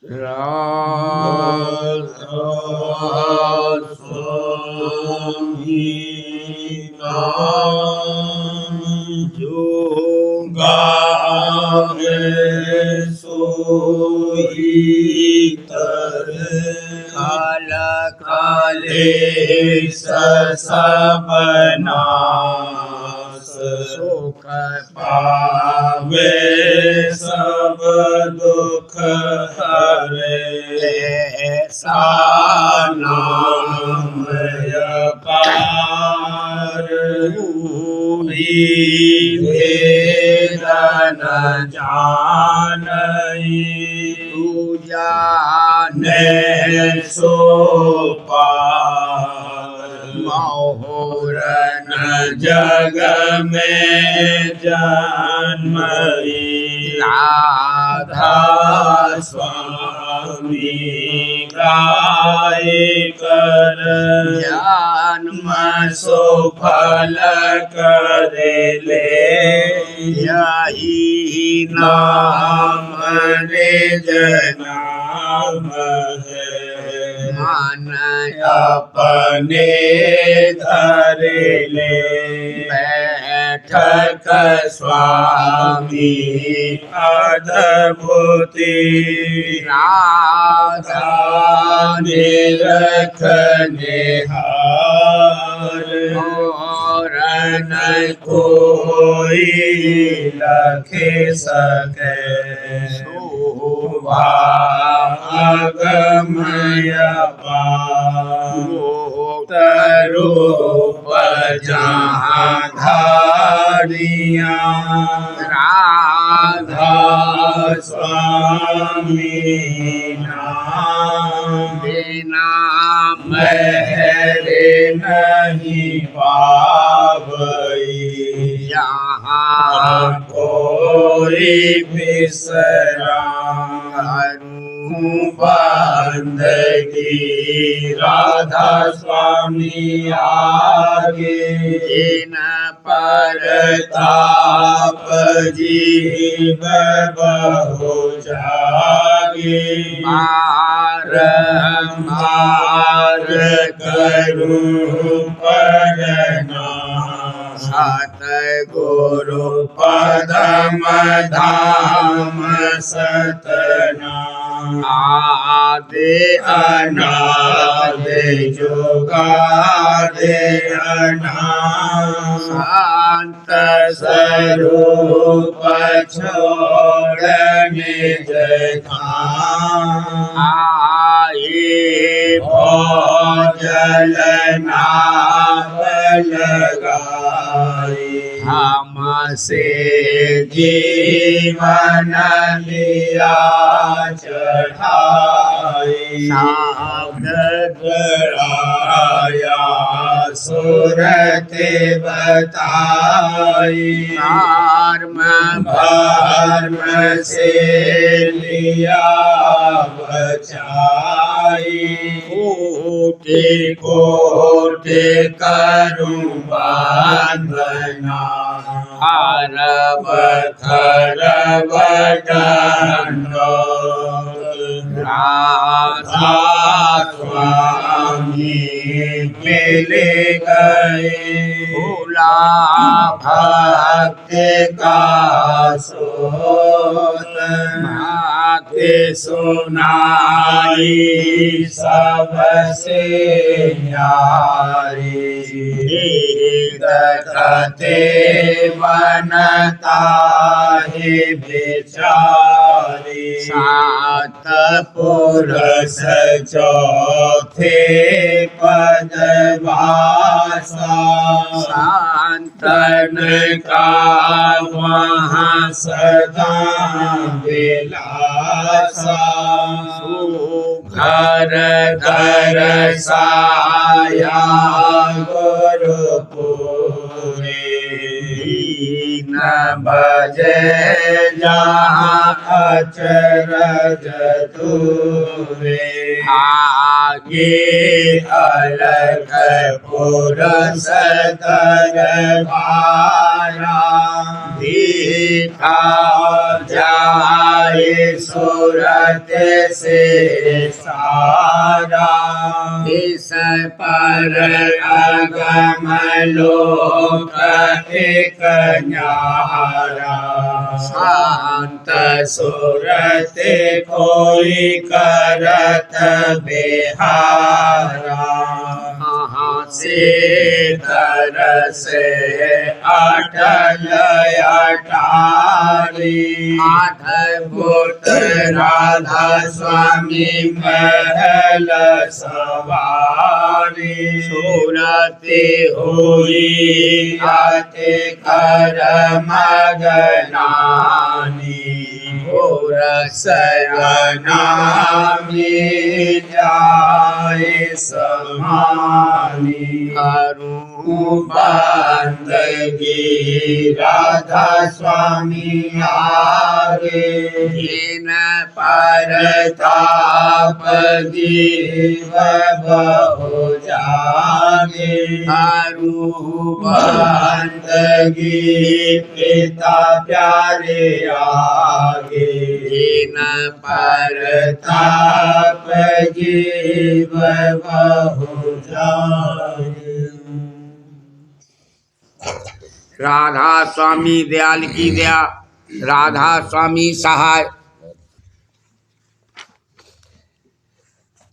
राधा स्वामी नाम जो गावे सोई तर काल काले सबनास सुख पावे सब दुख हरे ऐसा नाम अपार पूरी वेद न जानई तू जाने सो पार मोहर न जग में जन्मई राधा स्वामी गाय कर जन्म सो फल करे ले यही नाम निज नाम है मन अपने धरे ले बैठक स्वामी अद्भुति राधा निरखने हार और न कोई लखे सके शोभागमय रूप जहाँ धारिया राधा स्वामी नाम बिना मेरे नहीं पावई यहाँ कोई बिसरा बंदगी राधा स्वामी आगे इन परताप जीव बहु जागे बारंबार करूं परना सतगुरु पदम धाम सतना आदि अनादि जुगादि अनादि शांत स्वरूप छोड़ निज धाम आए भोजल नाव लगाए हमसे जीवन लिया चढ़ाए साध गराया सुरत बताई धर्म से लिया बचाई कोटि कोटि करूं बंदना हरब खरब दंडो राधा स्वामी मिल गए भोला भक्त का सोत भक्ति सुनाई सबसे न्यारी कथे बनता है बेचारी सात पुरुष चौथे पदवासा शांतन का वहाँ सदा विलासा घर घर साया गुरुपुरे न बजे जहाँ अचरज दूरे आगे अलग पुरुष दरबारा सीखा जाए सूरत से सारा, इस पर अगम लोक एक न्यारा, शांत सूरत कोई करत बिहारा, से तरस अटल अटारी, अद्भुत राधा स्वामी महल सवारी, सूरती हुई अति कर मगनानी, रसनामी जाए समानी, करूं बंदगी राधा स्वामी आगे, इन परताप जीव बहु जागे, करूं बंदगी पिता प्यारे आगे, इन परताप जीव बहु जागे। राधा स्वामी दयाल की दया, राधा स्वामी सहाय।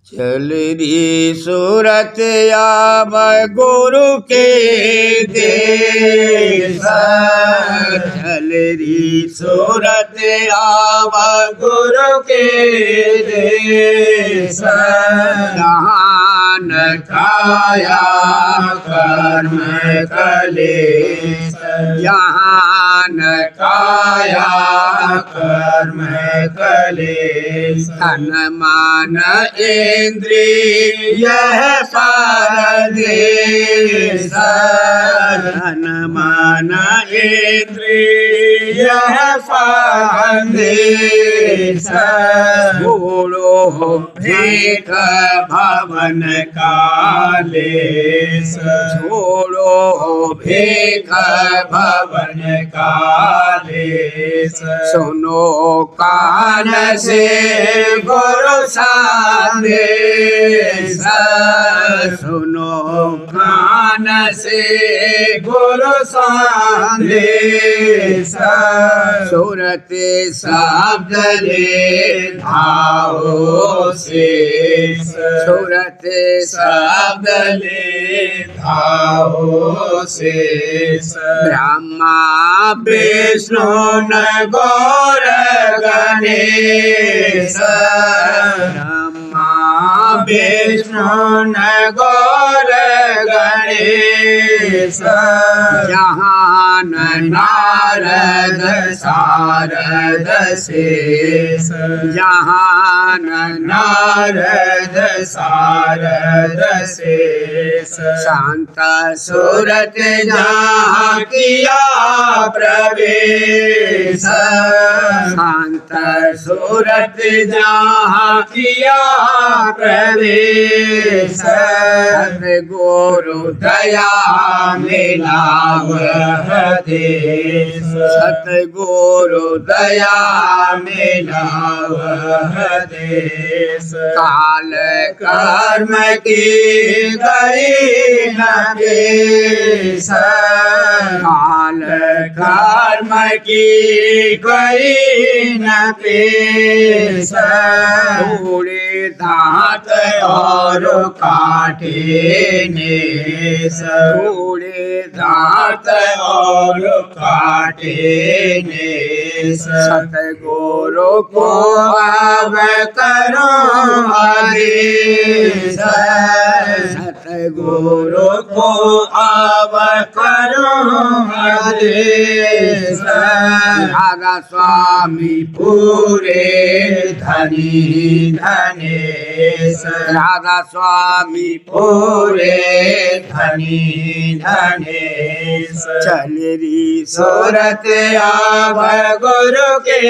चल री सूरत आव गुरु के देश, चल री सूरत आव गुरु के देश, जहान काया कर्म कलेश, जहान काया कर्म कलेश, तन मान इंद्रिय परदेश, तन मन इंद्रिय परदेश, छोड़ो भेख भवन कालेश, छोड़ो भेख भवन कालेश, सुनो कान से गुरु संदेश, सुनो कान से गुरु संदेश, सूरत शब्द ले धाओ शेष, सूरत शब्द ले धाओ शेष, ब्रह्मा विष्णु न गौर गणेश, विष्णु न गौर गणेश, जहान नारद सारद शेष, जहान नारद सारद शेष, शांत सूरत जहाँ किया प्रवेश, शांत सूरत जहाँ किया प्रवेश, सतगुरु दया मिलाव देश, सतगुरु दया मिलाव देश, काल कर्म की गई न पेश, काल कर्म की गई न पेश, थोड़े दांत और काटे नेस, थोड़े दांत और काटे नेस, सतगुरु को अब करो आदेश, सतगुरु को अब करो आदेश, राधा स्वामी पूरे धनी धनेश, राधा स्वामी पूरे धनी धनेश, चल री सूरत आव गुरु के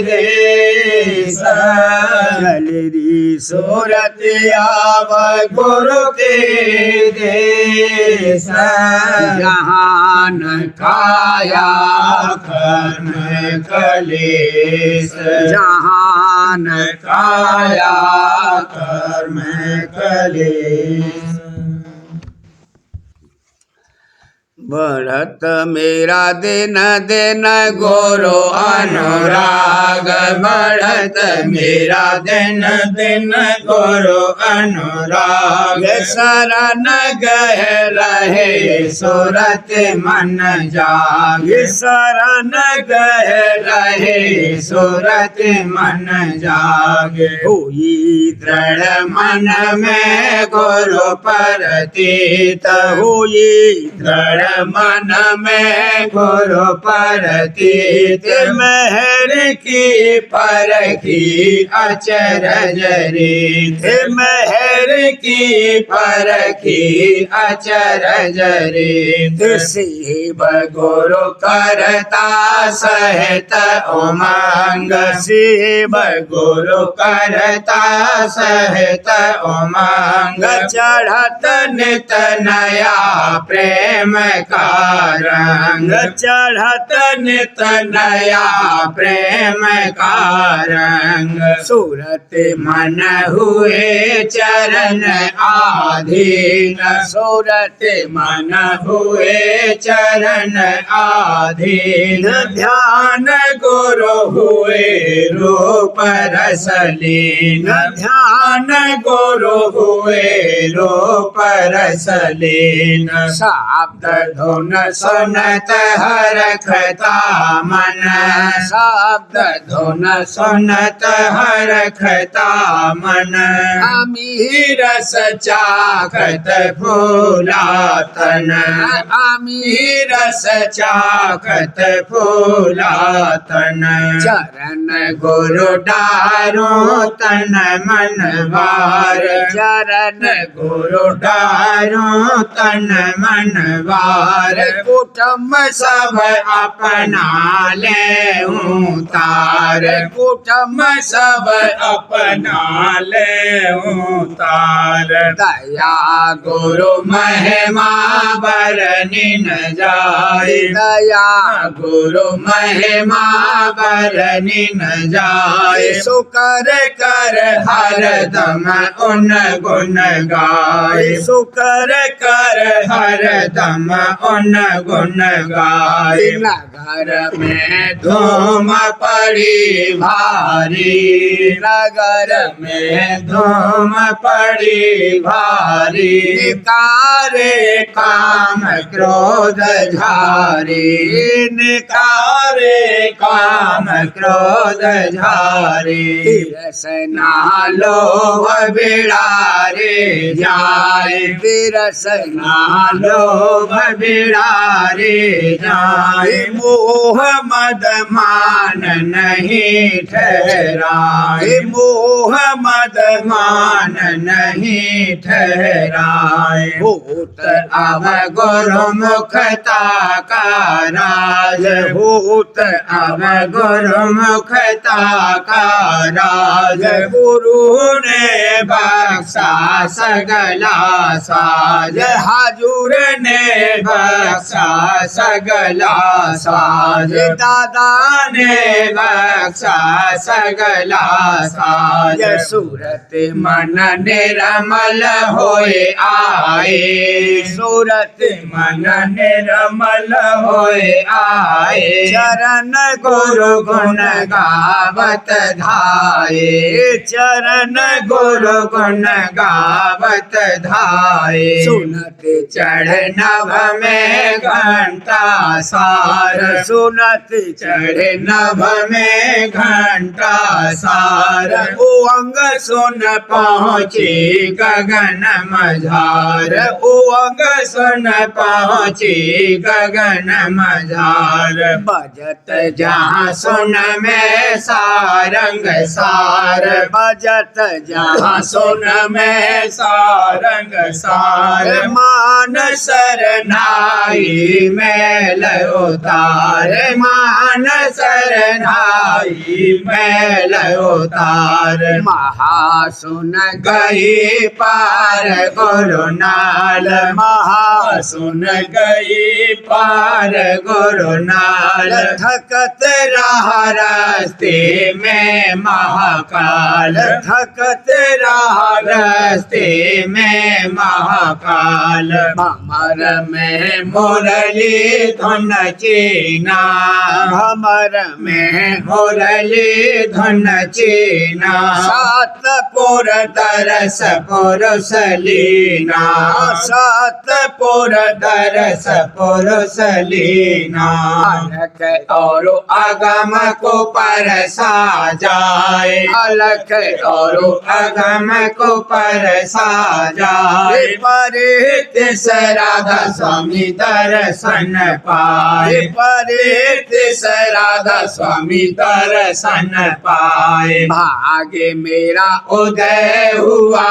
देश, चल री सूरत आव गुरु के देश जहाँ न काया कर्म कलेश जहाँ न काया कर्म कलेश बढ़त मेरा दिन दिन गुरु अनुराग बढ़त मेरा दिन दिन गुरु अनुराग शरण गह रहे सुरत मन जाग शरण गह रहे सुरत मन जाग हुई दृढ़ मन में गुरु प्रतीत हुई दृढ़ मन में गुरु प्रतीत मेहर की परखी अचरज रीत मेहर की परखी अचरज रीत शिव गुरु करता सहित उमंग शिव गुरु करता सहित उमंग चढ़त नित नया प्रेम का रंग चढ़त नित नया प्रेम का रंग सूरत मन हुए चरण आधीन सूरत मन हुए चरण आधीन ध्यान गुरु हुए रूप रसलीन ध्यान गुरु हुए रूप रसलीन शब्द धुन सुनत हरखता मन शब्द धुन सुनत हरखता मन अमी रस चाखत फूला तन अमी रस चाखत फूला तन चरण गुरु डारो तन मन वार चरण गुरु डारो तन मन वार कुटुम्ब सब अपना ले उतार कुटुम्ब सब अपना ले उतार दया गुरु महिमा बरनी न जाए दया गुरु महिमा बरनी न जाए सुकर कर हर दम उन गुण गाए सुकर कर हर दम उन गुण गाए नगर में धूम पड़ी भारी नगर में धूम पड़ी भारी निकारे काम क्रोध झारी निकारे काम क्रोध झारी रसना लोभ बिड़ारे जाए विरसना लोभ बिड़ारे जाए मोह मद मान नहीं ठहराए मोह मद मान नहीं ठहराए भूत अब गुरु मुखता का राज भूत अब गुरु मुखता का राज गुरु ने बख्शा सगला साज हाजूर ने बख्शा सगला साज दादा ने बख्शा सगला साज सूरत मन निर्मल होए आए सूरत मन निर्मल होए आए चरण गुरु गुण गावत धाये चरण गुरु गुण गावत धाये सुनत चढ़ नभ में घंटा सार सुनत चढ़ नभ में घंटा सार ओ अंग सुन पहुँची गगन मझार ओ अंग सुन पहुँची गगन मझार बजत जहाँ सुन में सारंग सार बजत जहाँ सुन में सारंग सार मान सरनाई मैल उतार मान सरनाई मैल उतार महासुन गई पार गुरु नाल महासुन गई पार गुरु नाल थकत रहा रास्ते में महाकाल थकत रहा रास्ते में महाकाल भमर में मुरली धुन चीना भमर में मुरली धुन चीना सातपुर दरस पुरुष लीना सातपुर दरस पुरुष लीना अलख और अगम को परसा जाए अलख और अगम को परसा जाए परित राधा स्वामी दर्शन पाए परित राधा स्वामी दर्शन पाए भाग्य मेरा उदय हुआ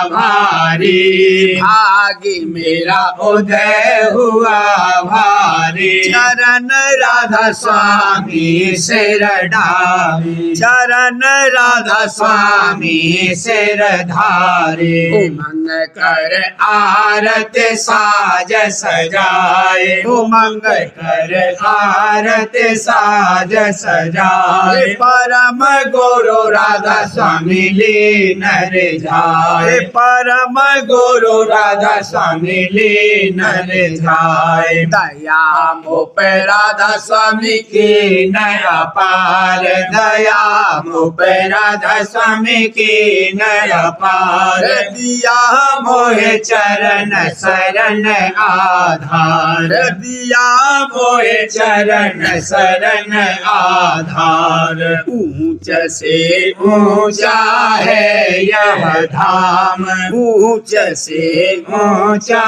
भारी भाग्य मेरा उदय हुआ भारी चरण राधा स्वामी सिर डाली चरण राधा स्वामी सिर धारे उमंग कर आरत साज सजाए उमंग कर आरत साज सजाए परम गुरु राधा स्वामी लीन रे जाए परम गुरु राधा स्वामी लीन रे जाए दया मुप राधा स्वामी की नया पार दया मुप राधा स्वामी की नया पार दिया मोहे चरण शरण आधार दिया मोहे चरण शरण आधार ऊंच से ऊंचा है यह धाम ऊंच से ऊंचा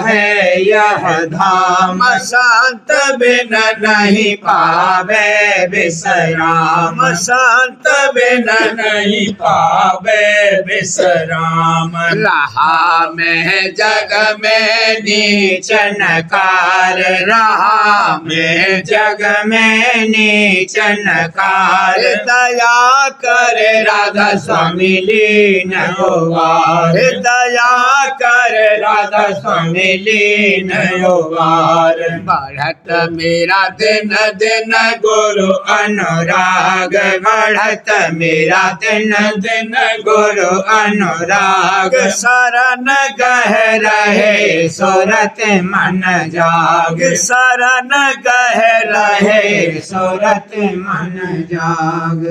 है यह धाम शांत बिन नहीं पावे विश्राम शांत बिन नहीं पावे विश्राम रहा मैं जग में नीचन कार रहा मैं जग में नीचन कार दया कर राधा स्वामी लीन होवार दया कर राधा स्वामी लीन होवार बढ़त मेरा दिन दिन गुरु अनुराग बढ़त मेरा दिन दिन गुरु अनुराग शरण गह रहे सुरत मन जाग शरण गह रहे सुरत मन जाग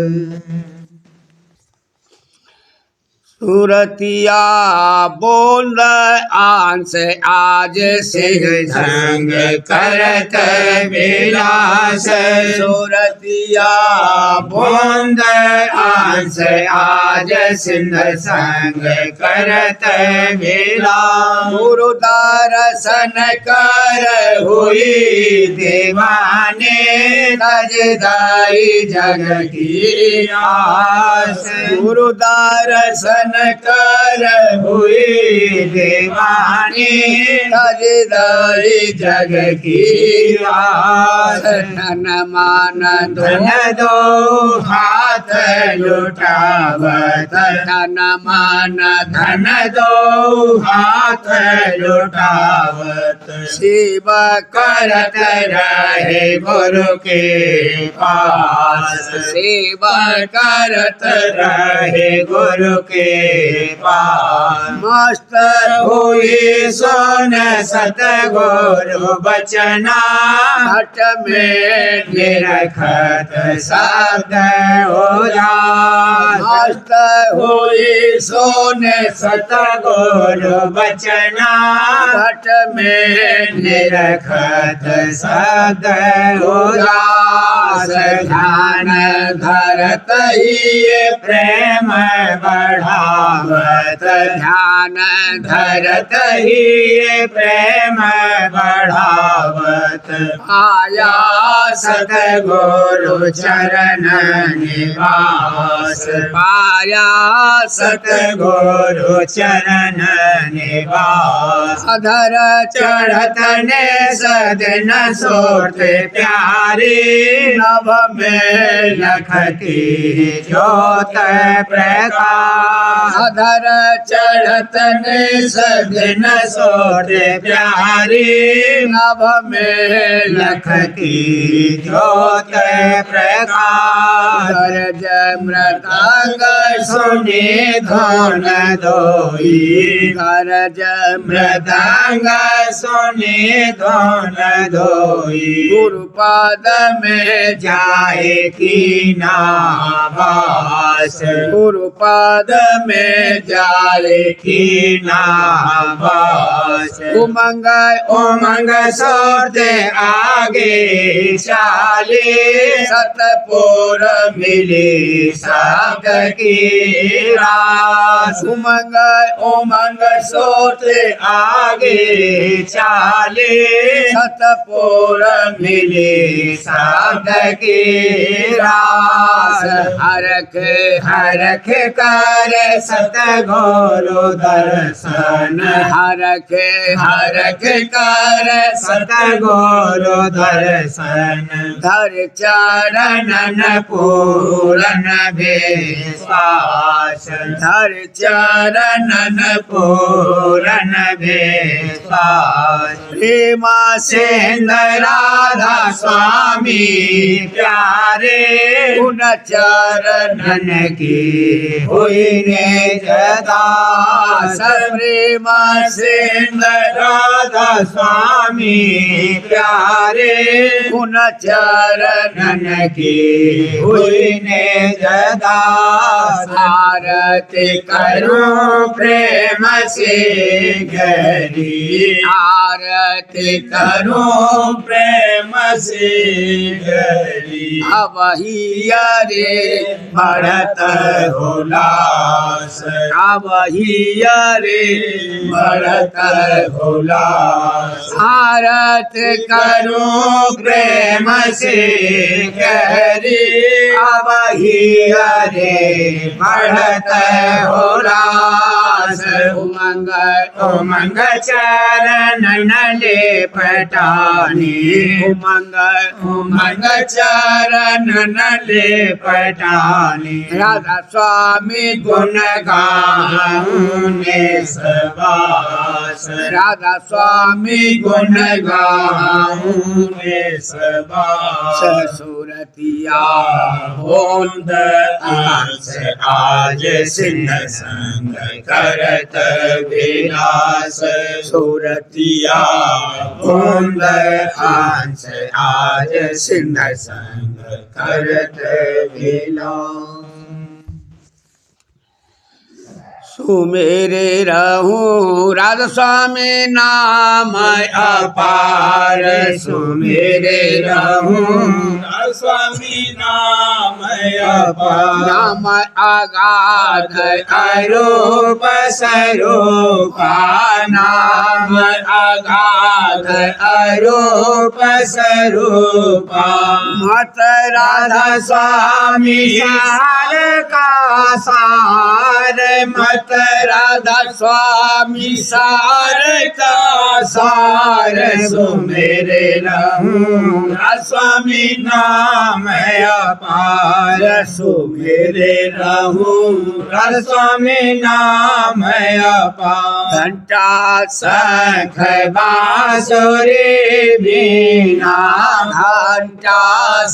सुरतिया बोल आंस आज सिंह संग करत विलास सुरतिया बोल आंस आज सिंह संग करत विलास गुरु दर्शन कर हुई दीवाने तजदाई जग की आस गुरु दर्शन कर हुई दीवानी तजदाई जग की आस धन मान धन दो हाथ लुटावत धन मान धन दो हाथ लुटावत शिव करत रहे गुरु के पास शिव करत रहे गुरु के पास मस्त हुई सोन सतगुरु बचना हट में निरखत शब्द हो जाए मस्त हुई सोन सतगुरु बचना हट में निरखत शब्द हो जाए ध्यान धरत ही प्रेम बढ़ावत ध्यान धरत ही प्रेम बढ़ावत आया सतगुरु चरण निवास पाया सतगुरु चरण निवास अधर चढ़त ने सदन सोत प्यारे नभ में लखती ज्योत प्रकाश अधर चढ़त सघन सोत प्यारी नभ में लखती ज्योत प्रकाश गरज मृदंग सुनि धुन धोई गरज मृदंग सुनि धुन धोई गुरुपद में जाए की नावास गुरुपद में जाए की नावास उमंग उमंग सोते आगे चाले सतपुर मिले शब्द की रास उमंग उमंग सोते आगे चाले सतपुर मिले शब्द की रास हरख कर सतगुरु दर्शन हरख कर सतगुरु दर्शन धर चरणन पूरन विश्वास धर चरणन पूरन विश्वास प्रेम सिंध राधा स्वामी प्यारे उन चरणन की हुई ने जदास प्रेम सिंध राधा स्वामी प्यारे उन चरणन की हुई ने जदास आरती करो प्रेम से गहरी आरती करो प्रेम से गहरी अब ही अरे बढ़त हुलास अब ही अरे बढ़त हुलास आरत करो प्रेम से गहरी अब ही अरे बढ़त हुलास उमंग उमंग चरण ले पटानी उमंग उमंग चरण ले पटानी राधा स्वामी गुण गाऊने सबास राधा स्वामी गुण गाऊने सबास सूरतिया होंद आस आज सिंह संग करत विलास सूरतिया होंद आस आज सिंह संग करत विलास सुमेरे रहूं राधा स्वामी नाम अपार सुमेरे रहूं राधा स्वामी नाम अपार नाम अगाध अरूप स्वरूपा नाम अगाध अरूप स्वरूपा मत राधा स्वामी सार का सार मत राधा स्वामी सार का सार सुमेरे रहूं राधा स्वामी नाम अपार सुमेरे रहूं राधा स्वामी नाम अपार घंटा शंख बांसुरी बीना घंटा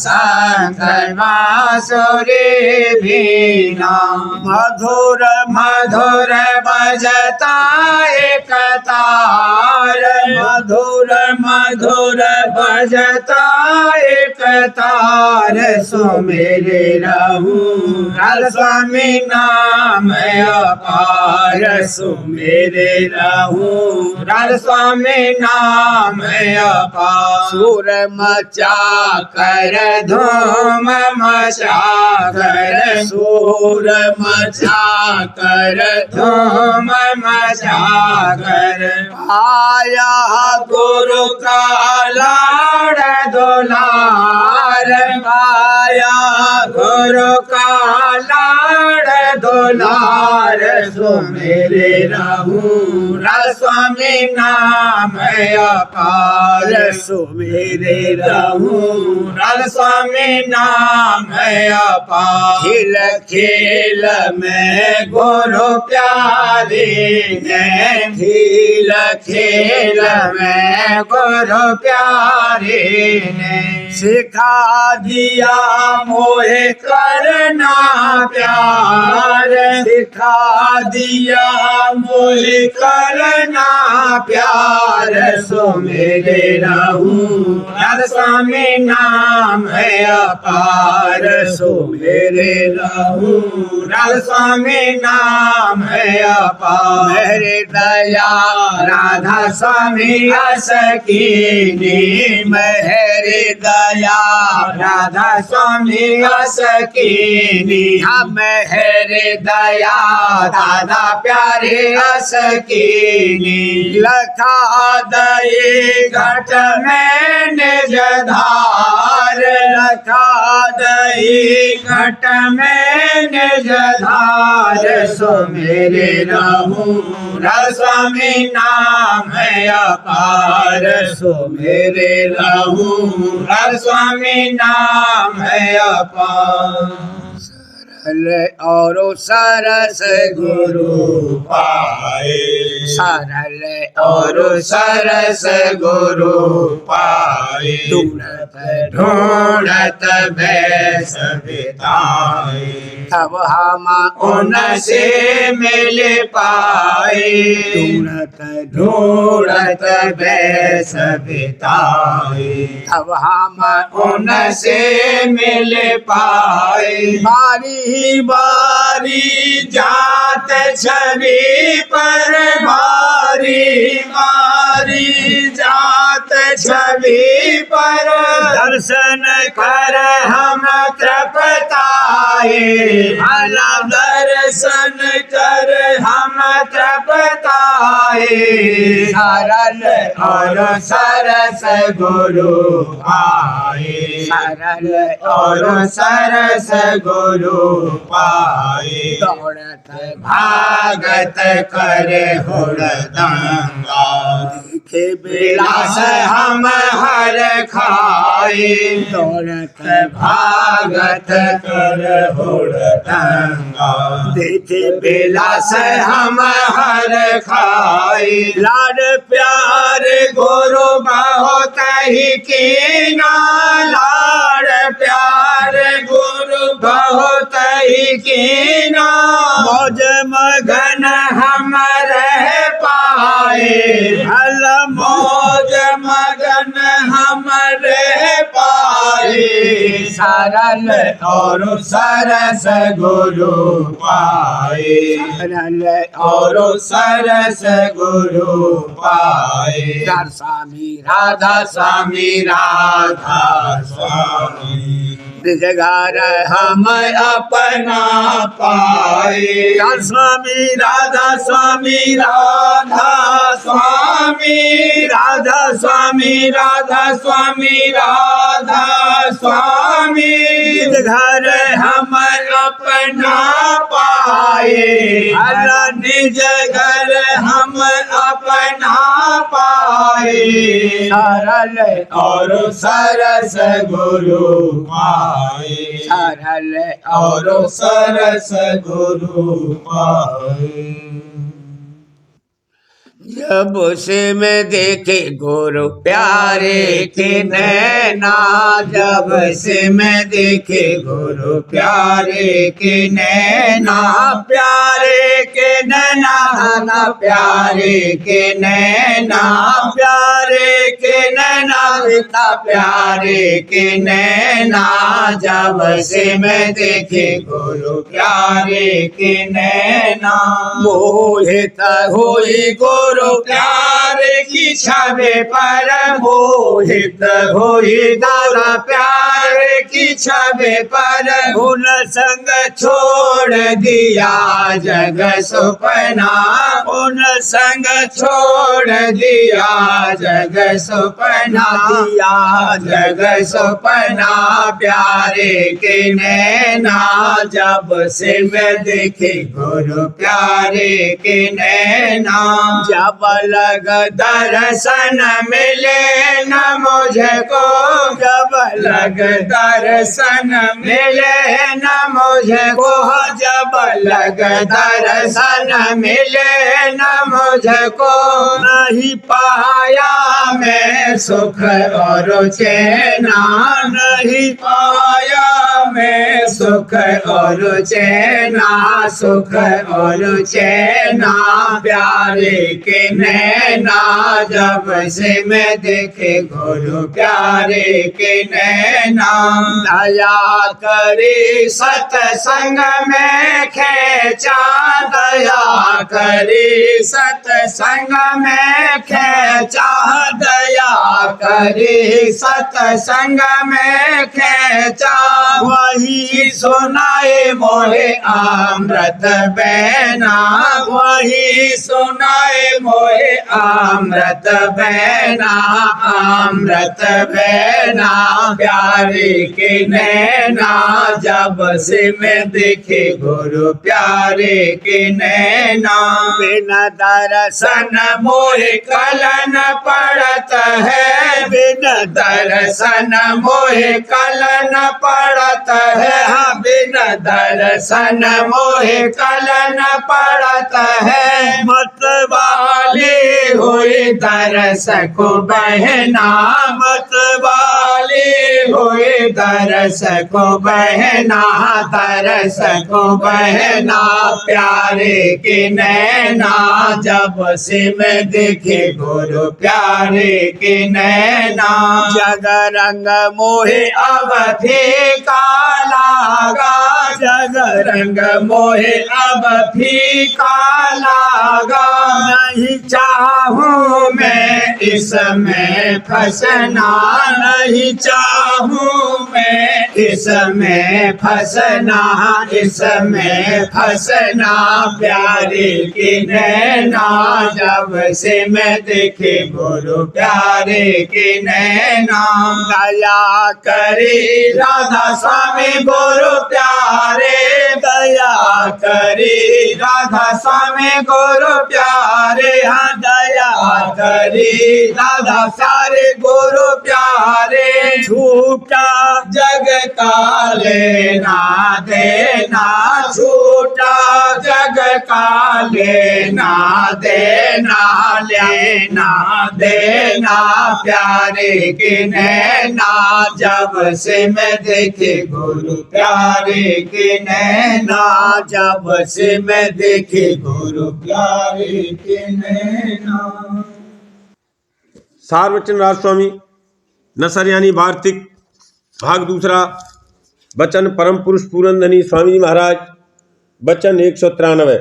शंख बांसुरी बीना मधुर मधुर बजता एक तार मधुर मधुर बजता एक तार सुमेरे रहूं राधा स्वामी नाम अपार सुमेरे रहूं राधा स्वामी नाम अपार सुर मचा कर धूम मचा कर सुर मचा कर धूम मचा कर आया गुरु का लाड़ दुलार प्यार पाया गुरु का लाड़ दुलार सुमेरे रहूं स्वामी नाम अपार सुमेरे रहूं स्वामी नाम अपार खेल खेल में गुरु प्यारे ने खेल खेल में गुरु प्यारे ने सिखा दिया मोहे करना प्यार सिखा दिया मोहे करना प्यार सुमेरे रहूं स्वामी नाम है अपार सुमेरे रहूं स्वामी नाम है अपार मेरे दया राधा स्वामी असकीनी मेरे दया राधा स्वामी असकीनी मेरे दया दादा प्यारे असकीनी लखा दई घट में निज धार लखा दई घट में निज धार सुमेरे रहूं स्वामी नाम अपार सुमेरे रहूं स्वामी नाम अपार और सरस गुरु पाए सरल और सरस गुरु पाए ढूंढत ढूंढत भैस बिताए तब हम उनसे मिल पाए ढूंढत ढूंढत भैस बिताए तब हम उनसे मिल पाए बारी बारी जात छवि पर बारी बारी जात छवि पर दर्शन कर हम तृप्ताए भला दर्शन कर हम तृप्ताए सरल और सरस गुरु आए सरल और सरस गुरु पाए दौड़त भागत करे हुड़दंगा देखे बिलास हम हर खाए दौड़त भागत करे हुड़दंगा देखे बिलास हम हर खाए लाड प्यार गुरु बहुत ही कीना लाड प्यार गुरु बहुत ही कीना मौज मगन हम रह पाए भल मौज मगन हम रह पाए सरल और सरस गुरु पाए सरल और सरस गुरु पाए स्वामी राधा स्वामी जगार हम अपना पाए स्वामी राधा स्वामी राधा स्वामी राधा स्वामी राधा स्वामी राधा स्वामी घर हम अपना पाए निज घर हम अपना पाए सरल और सरस गुरु पाए सरल और सरस गुरु पाए जब से मैं देखे गुरु प्यारे के नैना जब से मैं देखे गुरु प्यारे के नैना प्यारे के नैना प्यारे के नैना प्यारे के नैना पिता प्यारे के नैना जब से मैं देखे गुरु प्यारे के नैना मोहित हुई गुरु प्यारे की छवि पर मोहित होई दादा प्यार की छवि पर उन संग छोड़ दिया जग सुपना उन संग छोड़ दिया जग सुपना दिया जग सुपना प्यारे के नैना जब से मैं देखे गुरु प्यारे के नैना जब लग दर्शन मिले न मुझको जब लग दर्शन मिले न मुझको जब लग दर्शन मिले न मुझको नहीं पाया मैं सुख और चैना नहीं पाया मैं सुख और चैना सुख और चैना प्यारे के नैना जब से मैं देखे गुरु प्यारे के नैना दया करी सत्संग में खेचा दया करी सत्संग में खेचा दया करी सत्संग में खेचा वही सुनाए मोहे अमृत बैना वही सुनाए मोहे अमृत बैना प्यारे के नैना जब से मैं देखे गुरु प्यारे के नैना बिना दर्शन मोहे कलन पड़त है बिना दर्शन मोहे कलन पड़त है हाँ बिना दर्शन मोहे कलन पड़त है मत वाली हुई दरस को बहना मत वाली हुई दरस को बहना दरस को बहना प्यारे के नैना जब से मैं देखे गुरु प्यारे के नैना जग रंग मोहे अवधि का लागा जग रंग मोहे अब फीका लागा नहीं चाहूं मैं इसमें फंसना नहीं चाहूं मैं इसमें फंसना प्यारे के नैना जब से मैं देखे गुरु प्यारे के नैना दया करी राधा स्वामी गुरु प्यारे दया करी राधा स्वामी गुरु प्यारे हाँ दया करी राधा सारे गुरु प्यारे झूठा जग का लेना देना झूठा जग का लेना देना प्यारे के नैना जब से मैं देखे गुरु प्यारे के नैना जब से मैं देखे गुरु प्यारे के नैना। सार वचन राज स्वामी नसर यानी वार्तिक भाग दूसरा। वचन परम पुरुष पूरनधनी स्वामी जी महाराज। वचन 193।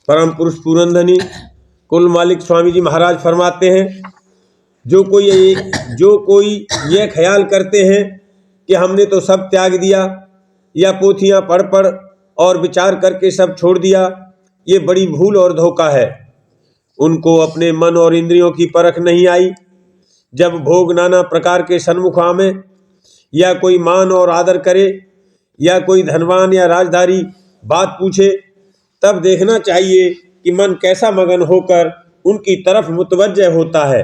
परम पुरुष पूरनधनी कुल मालिक स्वामी जी महाराज फरमाते हैं, जो कोई ये ख्याल करते हैं कि हमने तो सब त्याग दिया या पोथियां पढ़ और विचार करके सब छोड़ दिया, ये बड़ी भूल और धोखा है। उनको अपने मन और इंद्रियों की परख नहीं आई। जब भोग नाना प्रकार के सन्मुख आवे या कोई मान और आदर करे या कोई धनवान या राजधारी बात पूछे, तब देखना चाहिए कि मन कैसा मगन होकर उनकी तरफ मुतवज्जह होता है।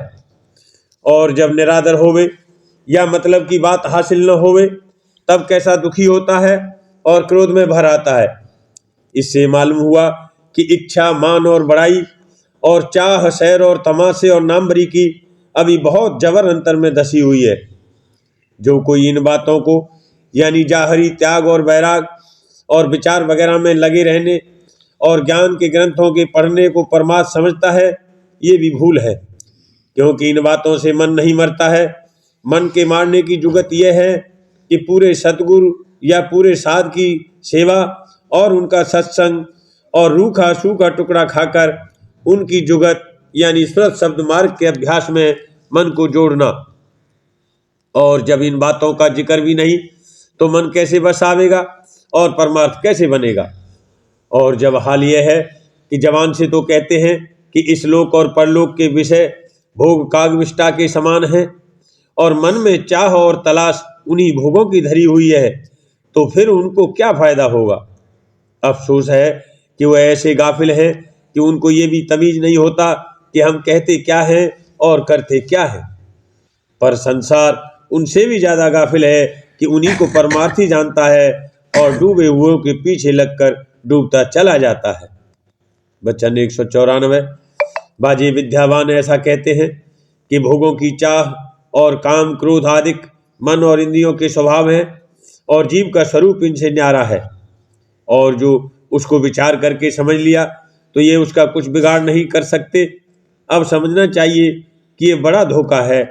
और जब निरादर होवे या मतलब की बात हासिल न होवे, तब कैसा दुखी होता है और क्रोध में भर आता है। इससे मालूम हुआ कि इच्छा, मान और बड़ाई और चाह, सैर और तमाशे और नामभरी की अभी बहुत जबर अंतर में धसी हुई है। जो कोई इन बातों को यानी जाहरी त्याग और वैराग और विचार वगैरह में लगे रहने और ज्ञान के ग्रंथों के पढ़ने को परमार्थ समझता है, ये भी भूल है, क्योंकि इन बातों से मन नहीं मरता है। मन के मारने की जुगत यह है कि पूरे सतगुरु या पूरे साध की सेवा और उनका सत्संग और रूखा सूखा टुकड़ा खाकर उनकी जुगत यानी स्मृत शब्द मार्ग के अभ्यास में मन को जोड़ना। और जब इन बातों का जिक्र भी नहीं तो मन कैसे बस आवेगा और परमार्थ कैसे बनेगा। और जब हाल यह है कि जवान से तो कहते हैं कि इस लोक और परलोक के विषय भोग कागविष्टा के समान हैं, और मन में चाह और तलाश उन्हीं भोगों की धरी हुई है, तो फिर उनको क्या फायदा होगा। अफसोस है कि वह ऐसे गाफिल हैं कि उनको ये भी तमीज नहीं होता कि हम कहते क्या हैं और करते क्या हैं। पर संसार उनसे भी ज्यादा गाफिल है कि उन्हीं को परमार्थी जानता है और डूबे हुए के पीछे लगकर डूबता चला जाता है। बचन 194। बाजे विद्यावान ऐसा कहते हैं कि भोगों की चाह और काम क्रोध आदिक मन और इंद्रियों के स्वभाव हैं, और जीव का स्वरूप इनसे न्यारा है, और जो उसको विचार करके समझ लिया तो ये उसका कुछ बिगाड़ नहीं कर सकते। अब समझना चाहिए कि ये बड़ा धोखा है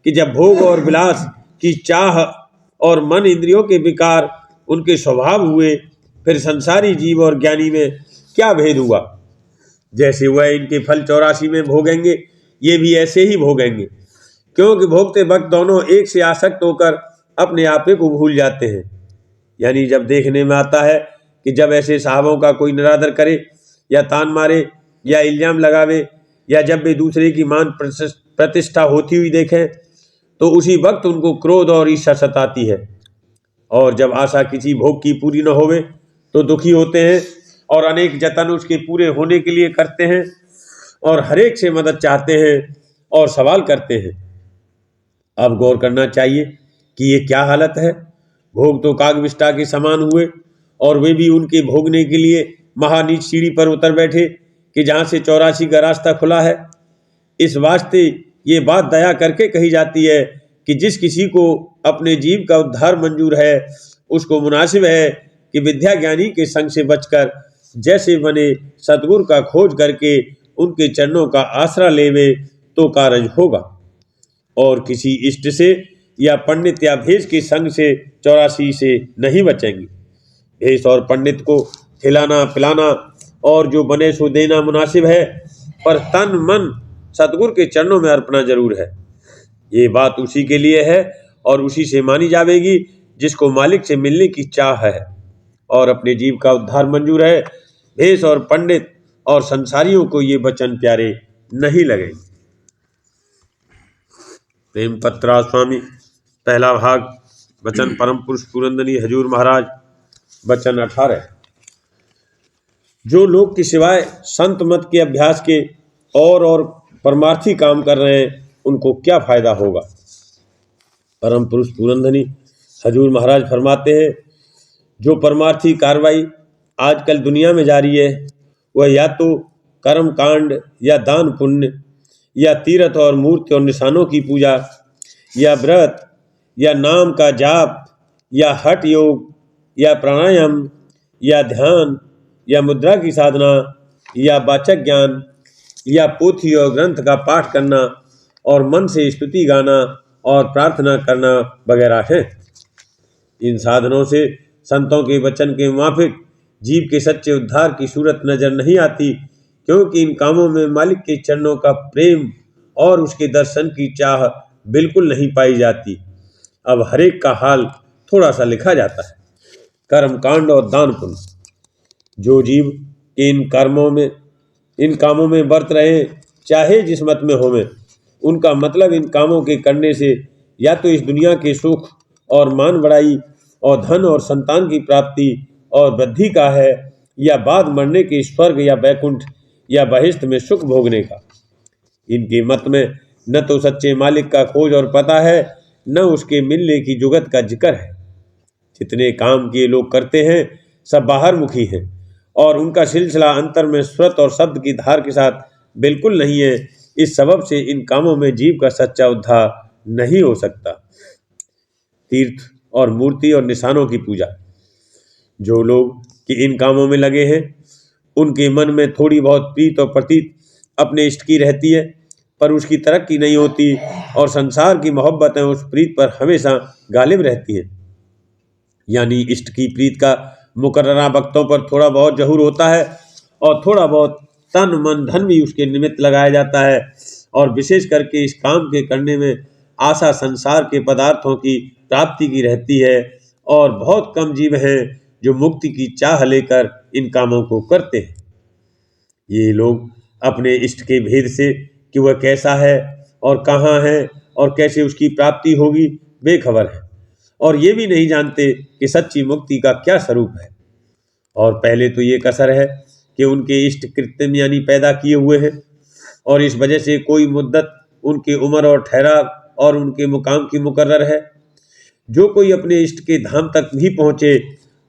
कि जब भोग और विलास की चाह और मन इंद्रियों के विकार उनके स्वभाव हुए, फिर संसारी जीव और ज्ञानी में क्या भेद हुआ। जैसे वह इनके फल 84 में भोगेंगे, ये भी ऐसे ही भोगेंगे, क्योंकि भोगते वक्त दोनों एक से आसक्त होकर अपने आपे को भूल जाते हैं। यानी जब देखने में आता है कि जब ऐसे साहबों का कोई निरादर करे या तान मारे या इल्जाम लगावे, या जब वे दूसरे की मान प्रतिष्ठा होती हुई देखें, तो उसी वक्त उनको क्रोध और ईर्ष्या सताती है। और जब आशा किसी भोग की पूरी न होवे तो दुखी होते हैं, और अनेक जतन उसके पूरे होने के लिए करते हैं, और हरेक से मदद चाहते हैं और सवाल करते हैं। अब गौर करना चाहिए कि ये क्या हालत है। भोग तो कागविष्टा के समान हुए, और वे भी उनके भोगने के लिए महानीच सीढ़ी पर उतर बैठे कि जहाँ से 84 का रास्ता खुला है। इस वास्ते ये बात दया करके कही जाती है कि जिस किसी को अपने जीव का उद्धार मंजूर है, उसको मुनासिब है कि विद्या ज्ञानी के संग से बचकर जैसे बने सतगुरु का खोज करके उनके चरणों का आसरा लेवे तो कारज होगा, और किसी इष्ट से या पंडित या भेष के संग से 84 से नहीं बचेंगे। भेष और पंडित को खिलाना पिलाना और जो बने सो देना मुनासिब है, पर तन मन सतगुरु के चरणों में अर्पणा जरूर है। ये बात उसी के लिए है और उसी से मानी जाएगी जिसको मालिक से मिलने की चाह है और अपने जीव का उद्धार मंजूर है। भेष और पंडित और संसारियों को ये वचन प्यारे नहीं लगेंगे। प्रेम पत्रा स्वामी, पहला भाग, वचन परम पुरुष पुरंदनी हजूर महाराज, वचन 18। जो लोग के सिवाय संत मत के अभ्यास के और परमार्थी काम कर रहे हैं, उनको क्या फायदा होगा। परम पुरुष पुरंदनी हजूर महाराज फरमाते हैं, जो परमार्थी कार्रवाई आजकल दुनिया में जारी है, वह या तो कर्म कांड या दान पुण्य या तीर्थ और मूर्ति और निशानों की पूजा या व्रत या नाम का जाप या हठ योग या प्राणायाम या ध्यान या मुद्रा की साधना या वाचक ज्ञान या पोथी और ग्रंथ का पाठ करना और मन से स्तुति गाना और प्रार्थना करना वगैरह है। इन साधनों से संतों के वचन के मुताबिक जीव के सच्चे उद्धार की सूरत नजर नहीं आती, क्योंकि इन कामों में मालिक के चरणों का प्रेम और उसके दर्शन की चाह बिल्कुल नहीं पाई जाती। अब हरेक का हाल थोड़ा सा लिखा जाता है। कर्म कांड और दान पुण्य। जो जीव के इन कामों में बरत रहे, चाहे जिस मत में होवे, उनका मतलब इन कामों के करने से या तो इस दुनिया के सुख और मान बढ़ाई और धन और संतान की प्राप्ति और वृद्धि का है, या बाद मरने के स्वर्ग या बैकुंठ या बहिष्ठ में सुख भोगने का। इनके मत में न तो सच्चे मालिक का खोज और पता है, न उसके मिलने की जुगत का जिक्र है। जितने काम किए लोग करते हैं सब बाहर मुखी हैं, और उनका सिलसिला अंतर में स्वत और शब्द की धार के साथ बिल्कुल नहीं है। इस सबब से इन कामों में जीव का सच्चा उद्धार नहीं हो सकता। तीर्थ और मूर्ति और निशानों की पूजा। जो लोग कि इन कामों में लगे हैं, उनके मन में थोड़ी बहुत प्रीत और प्रतीत अपने इष्ट की रहती है, पर उसकी तरक्की नहीं होती, और संसार की मोहब्बतें उस प्रीत पर हमेशा गालिब रहती हैं। यानी इष्ट की प्रीत का मुकर्ररा वक्तों पर थोड़ा बहुत जहूर होता है और थोड़ा बहुत तन मन धन भी उसके निमित्त लगाया जाता है। और विशेष करके इस काम के करने में आशा संसार के पदार्थों की प्राप्ति की रहती है, और बहुत कम जीव हैं जो मुक्ति की चाह लेकर इन कामों को करते हैं। ये लोग अपने इष्ट के भेद से कि वह कैसा है और कहाँ है और कैसे उसकी प्राप्ति होगी बेखबर है, और ये भी नहीं जानते कि सच्ची मुक्ति का क्या स्वरूप है। और पहले तो ये कसर है कि उनके इष्ट कृत्रिम यानी पैदा किए हुए हैं, और इस वजह से कोई मुद्दत उनकी उम्र और ठहराव और उनके मुकाम की मुकर्रर है। जो कोई अपने इष्ट के धाम तक भी पहुँचे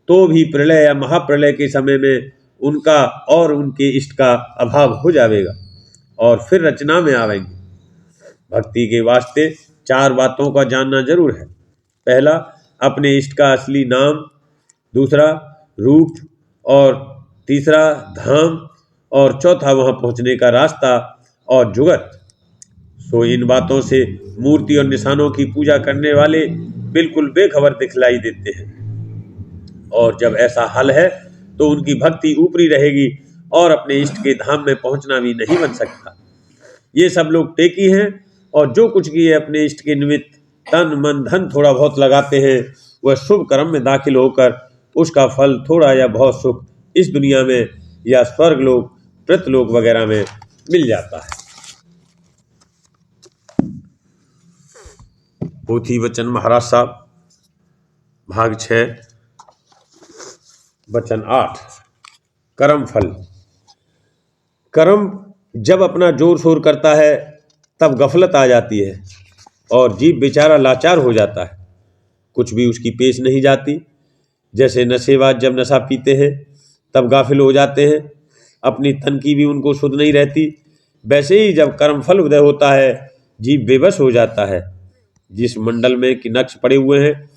तो भी प्रलय या महाप्रलय के समय में उनका और उनके इष्ट का अभाव हो जाएगा और फिर रचना में आवेंगे। भक्ति के वास्ते 4 बातों का जानना जरूर है। पहला, अपने इष्ट का असली नाम, दूसरा रूप, और तीसरा धाम, और चौथा वहां पहुंचने का रास्ता और जुगत। सो इन बातों से मूर्ति और निशानों की पूजा करने वाले बिल्कुल बेखबर दिखलाई देते हैं, और जब ऐसा हल है तो उनकी भक्ति ऊपरी रहेगी और अपने इष्ट के धाम में पहुंचना भी नहीं बन सकता। ये सब लोग टेकी हैं, और जो कुछ किए अपने इष्ट के निमित्त तन मन धन थोड़ा बहुत लगाते हैं, वह शुभ कर्म में दाखिल होकर उसका फल थोड़ा या बहुत सुख इस दुनिया में या स्वर्ग लोक पृथलोक वगैरह में मिल जाता है। पोथी वचन महाराज साहब, भाग 6, वचन 8। कर्म फल। कर्म जब अपना जोर शोर करता है तब गफलत आ जाती है और जीव बेचारा लाचार हो जाता है, कुछ भी उसकी पेश नहीं जाती। जैसे नशेबाज जब नशा पीते हैं तब गाफिल हो जाते हैं, अपनी तन की भी उनको सुध नहीं रहती, वैसे ही जब कर्म फल उदय होता है जीव बेबस हो जाता है। जिस मंडल में कि नक्श पड़े हुए हैं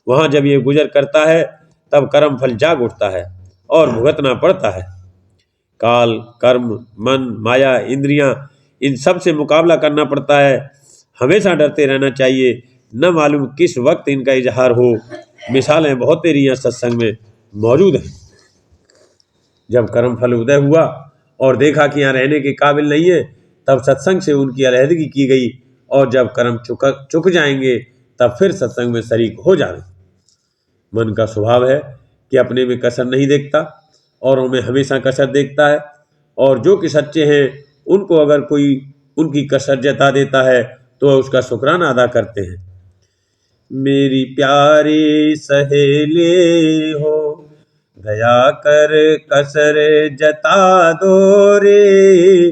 वहाँ जब ये गुजर करता है तब कर्म फल जाग उठता है और भुगतना पड़ता है। काल, कर्म, मन, माया, इंद्रियां, इन सब से मुकाबला करना पड़ता है। हमेशा डरते रहना चाहिए, न मालूम किस वक्त इनका इजहार हो। मिसालें बहुत तेरी यहाँ सत्संग में मौजूद हैं। जब कर्म फल उदय हुआ और देखा कि यहाँ रहने के काबिल नहीं है, तब सत्संग से उनकी अलहदगी की गई, और जब कर्म चुक जाएंगे तब फिर सत्संग में शरीक हो जाए। मन का स्वभाव है कि अपने में कसर नहीं देखता, औरों में हमेशा कसर देखता है, और जो कि सच्चे हैं उनको अगर कोई उनकी कसर जता देता है तो वह उसका शुक्राना अदा करते हैं। मेरी प्यारी सहेली हो, दया कर कसर जता दो रे,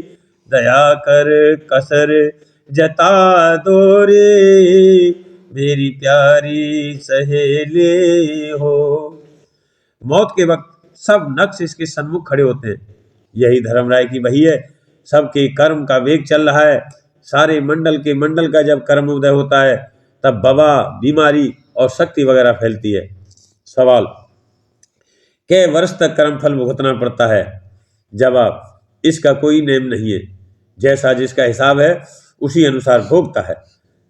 दया कर कसर जता दो रे, मेरी प्यारी सहेली हो। मौत के वक्त सब नक्श इसके सन्मुख खड़े होते हैं। यही धर्मराय की वही है। सबके कर्म का वेग चल रहा है। सारे मंडल का जब कर्म उदय होता है तब वबा, बीमारी और शक्ति वगैरह फैलती है। सवाल, कई वर्ष तक कर्म फल भुगतना पड़ता है? जवाब, इसका कोई नेम नहीं है। जैसा जिसका हिसाब है उसी अनुसार भोगता है।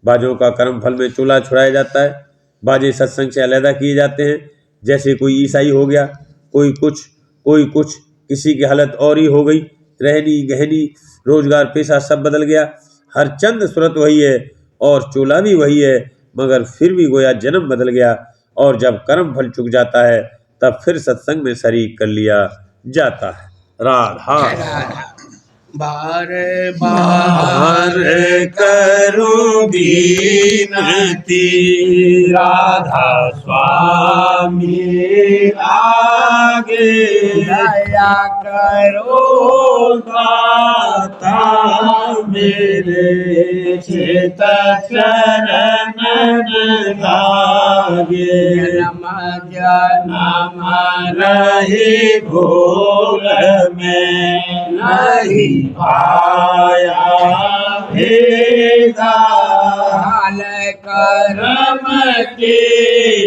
बाजों का कर्म फल में चूल्हा छुड़ाया जाता है। बाजे सत्संग से अलहदा किए जाते हैं। जैसे कोई ईसाई हो गया, कोई कुछ, किसी की हालत और ही हो गई, रहनी गहनी, रोजगार, पेशा सब बदल गया। हर चंद सूरत वही है और चोला भी वही है, मगर फिर भी गोया जन्म बदल गया। और जब कर्म फल चुक जाता है तब फिर सत्संग में शरीक कर लिया जाता है। राधा बार बार करूं बीनती, राधा स्वामी आगे, दया करो दाता मेरे, चित चरण लागे, जन्म रही भूल में नहीं पाया भेदा, हाल कर्म के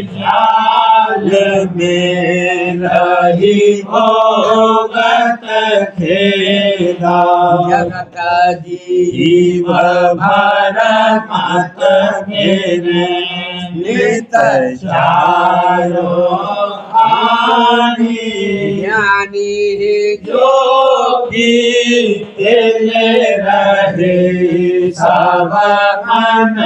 जाल में रही भोगत खेदा, जगत जीव भर मत मेरे, नित चारो ज्ञानी ज्ञानी जोगी तिल रहे सब मन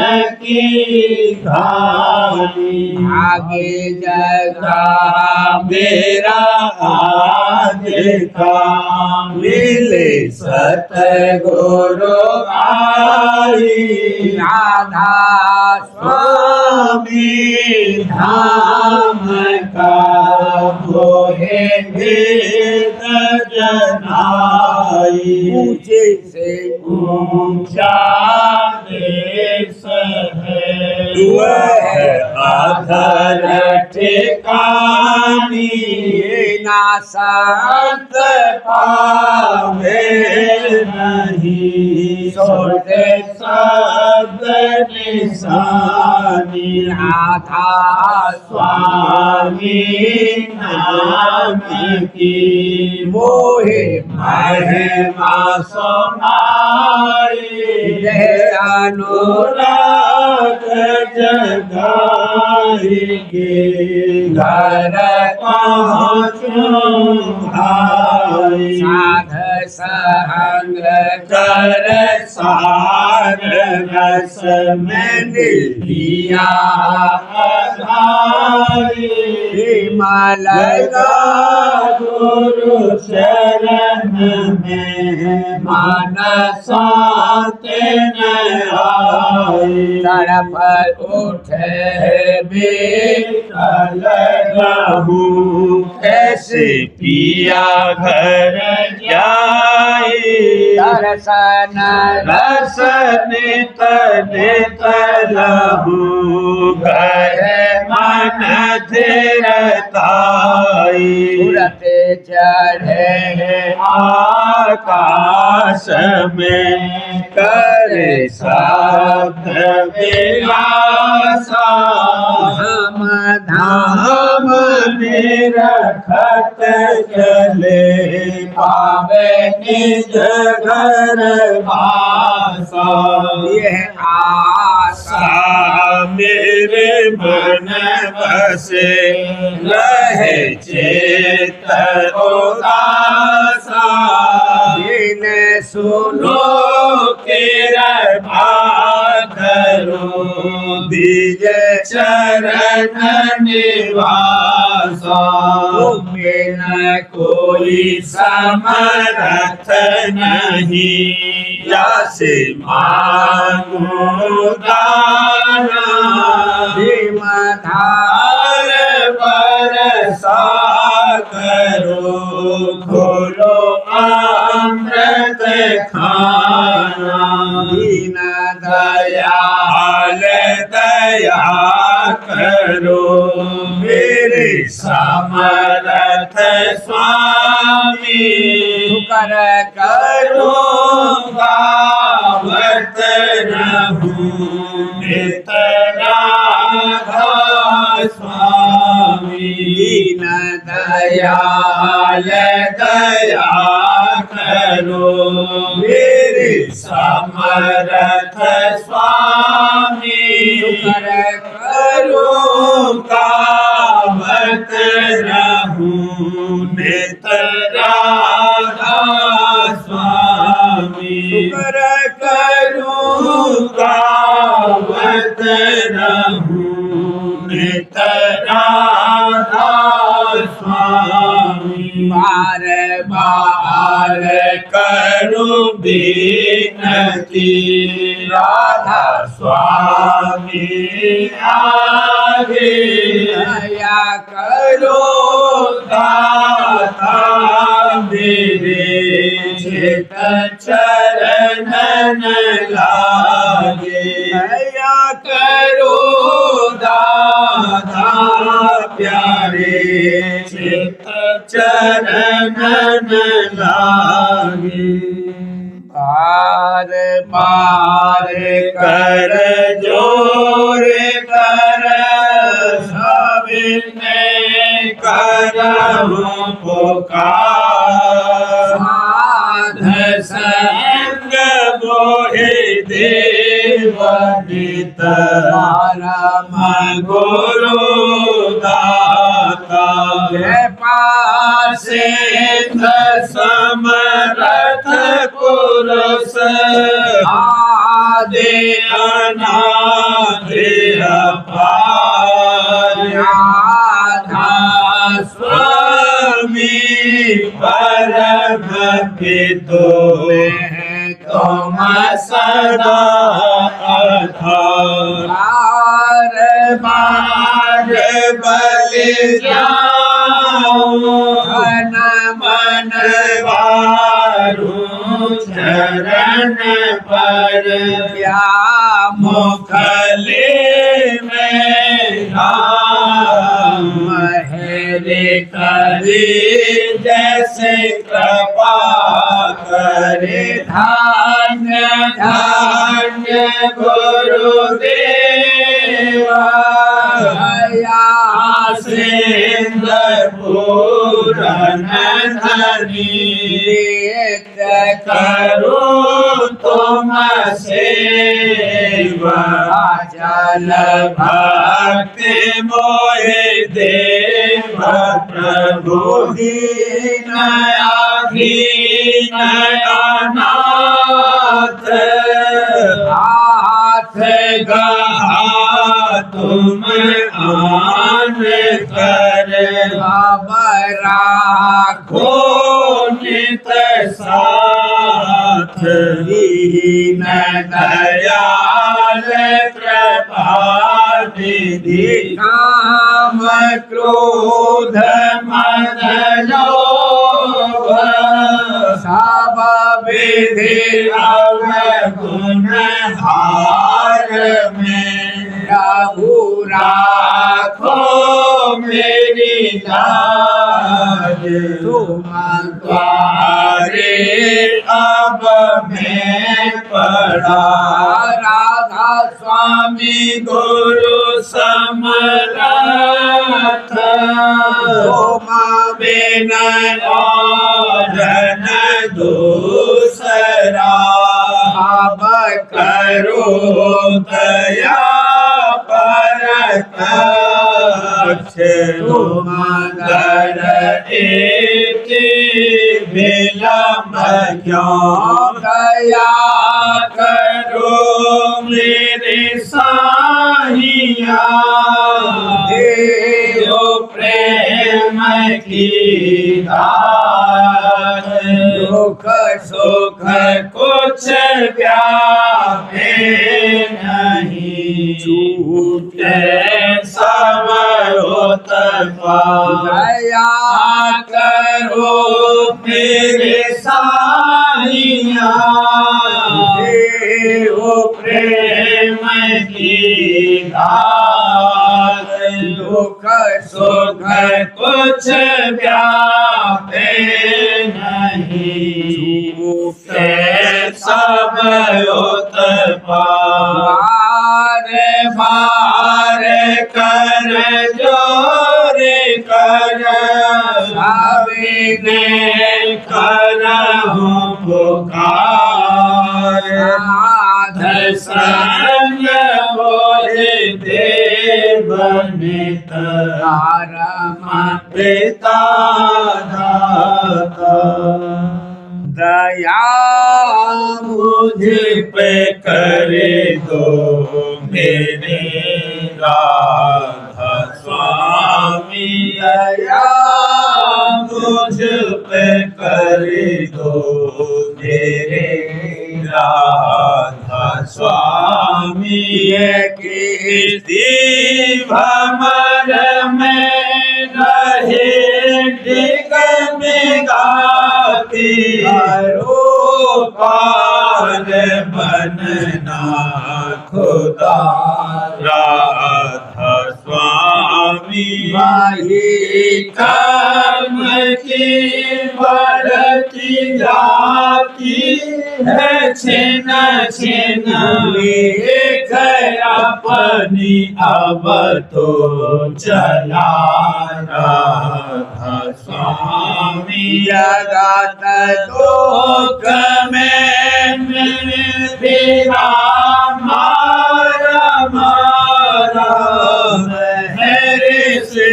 की धानी आगे जगा मेरा आज का मिले सतगुरु आई राधा स्वामी धाम का मोहे भेद जनाई ऊंचे से ऊंचा देश है वह अधर ठिकानी ना संत पावे नहीं सोते सब निशानी राधा स्वामी नाम की मोहे महिमा सुनाई जय अनुराग अनुराग जगाई के घर पहुँचूं भाई साध संग कर सार रस में लिया आधारी विमल गुरु शरण में मन साते न आई तड़प उठे बेकल रहूं कैसे पिया घर जाए दर्शन रस नित नित लहू गए मन धीरताई सूरत चढ़े आकाश में करे शब्द विलासा हम धाम निरखत चले पावे निज घर वासा यह आशा मेरे मन बसे रहे चेत उदासा दिन सुनो लो कृपा करो बीज चरण निवासा बिन कोई समर्थ नहीं जैसे मांगो दाना धीमधार बरसा करो खोलो अमृत खाना दीन दयाल दया करो मेरे समर्थ स्वामी कर करो गावत रहूं नित राधा स्वामी दीन दयाल दया करो मेरे समर्थ स्वामी कर करो गावत रहूं नित राधा स्वामी कर करो गावत रहूं नित राधा स्वामी बार बार करूं विनती राधा स्वामी आगे दया करो दाता मेरे चित चरण लागे दया करो दाता प्यारे चित चरण लागे बार बार कर जोर कर सविने करहु पुकार साध संग मोहे देव नित परम गुरु दाता पासे समर्थ पुरुष आदि अनादि अपार राधा स्वामी परम पितो तुम सदा आधार बार बलि जाओ धन मन वारु चरण पर मुखले में महरे करी जैसे कृपा करे धान्य धान्य गुरुदेवा सिंह पूरन धनी करो तुम सेवा जल भक्ति मोहे देव प्रभु दीन अनाथ हाथ गहा तुम आन कर राखो नित साथ दीन दयाल कृपा निधि काम क्रोध मद लोभ सब विधि अवगुण हार में प्रभु राखो मेरी लाज तुम द्वारे अब मैं पड़ा राधा स्वामी गुरु समरथ तुम बिना और न दूसरा अब करो दया परकक्ष तुम कर एक विलम्ब क्यों दया करो मेरे साहिया देव प्रेम की दात दुख सुख कुछ व्यापे नहीं छूटे समय दया करो मेरे साहिया देव प्रेम की दात दुख सुख कुछ व्यापे नहीं छूटे सब उत्पाद बार कर जोरे कर अभिने करहूं पुकार संग बोले देव नित पिता दाता दया मुझ पे करे दो मेरे राधा स्वामी दया मुझ पे करे दो मेरे राधा स्वामी कीर्ति भमर में रहे डिग में गाती पार बनना खुदा राधा स्वामी वही कर्म की बढ़ती जाती है छिन छिन लेख अपनी अब तो चला राधा स्वामी जगत लोक में मेरा मारा मारा मेरे से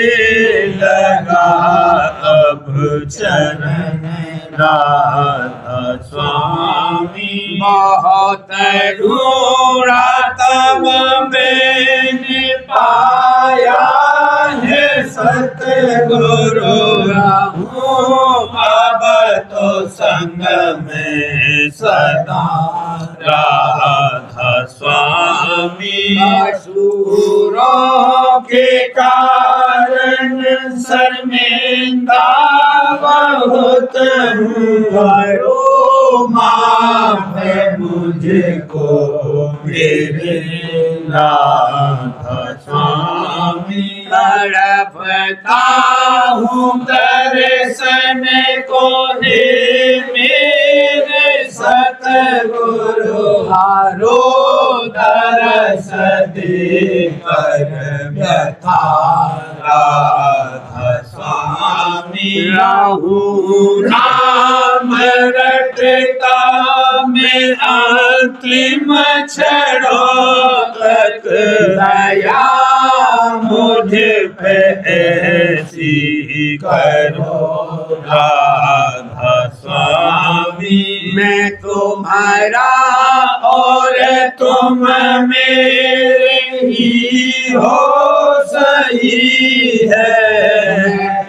स्वामी बहुत ढूंढा तब मैंने पाया है सतगुरु अब तो संग में सदा राधा स्वामी असुरों के कारण शर्मिंदा बहुत हूँ माफ मुझको मेरे राधा स्वामी तड़पता हूँ दर्शन को हे मेरे सतगुरु हारो दरस दे कर व्यथा राधा स्वामी राहु नाम रटता में अंतिम क्षणों तक दया मुझ पे ऐसी करो राधा स्वामी मैं तुम्हारा और तुम मेरे ही हो सही है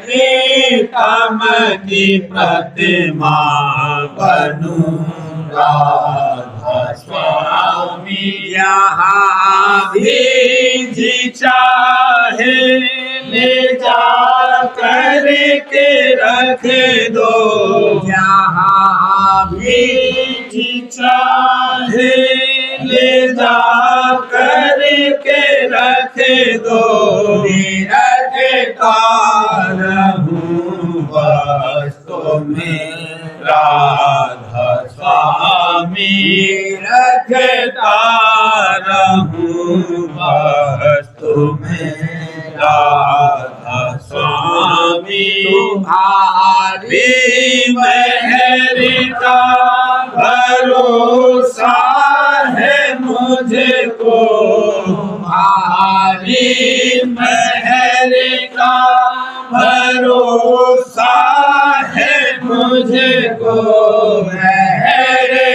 प्रीतम की प्रतिमा बनूं राधा स्वामी यहाँ भी जी चाहे ले जा करके रख दो यहाँ भी जी चाहे ले जा करके रख दो रखता रहूं वास्तव में राधा स्वामी रखता रहूं वास्तव में राधा स्वामी तुम्हारी मेहर का भरोसा है मुझको तुम्हारी मेहर का भरोसा है मुझको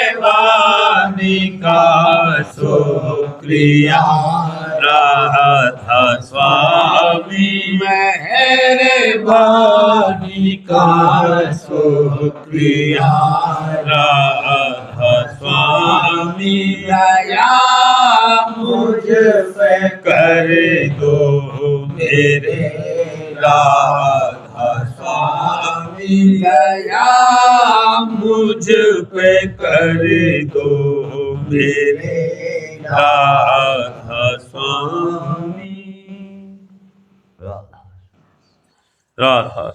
मेहरबानी का शुक्रिया राधा स्वामी मेहरबानी का शुक्रिया राधा स्वामी दया मुझ पे कर दो मेरे राधा स्वामी दया मुझ पे कर दो मेरे राधा स्वामी राधा